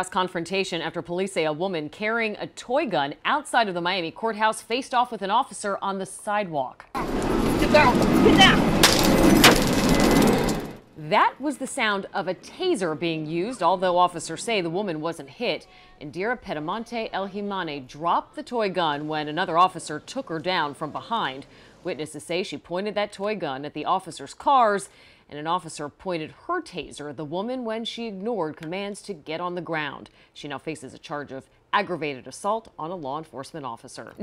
Confrontation after police say a woman carrying a toy gun outside of the Miami courthouse faced off with an officer on the sidewalk. Get down! Get down! That was the sound of a taser being used, although officers say the woman wasn't hit. Indira Pedamonte El Himane dropped the toy gun when another officer took her down from behind. Witnesses say she pointed that toy gun at the officers' cars, and an officer pointed her taser at the woman when she ignored commands to get on the ground. She now faces a charge of aggravated assault on a law enforcement officer.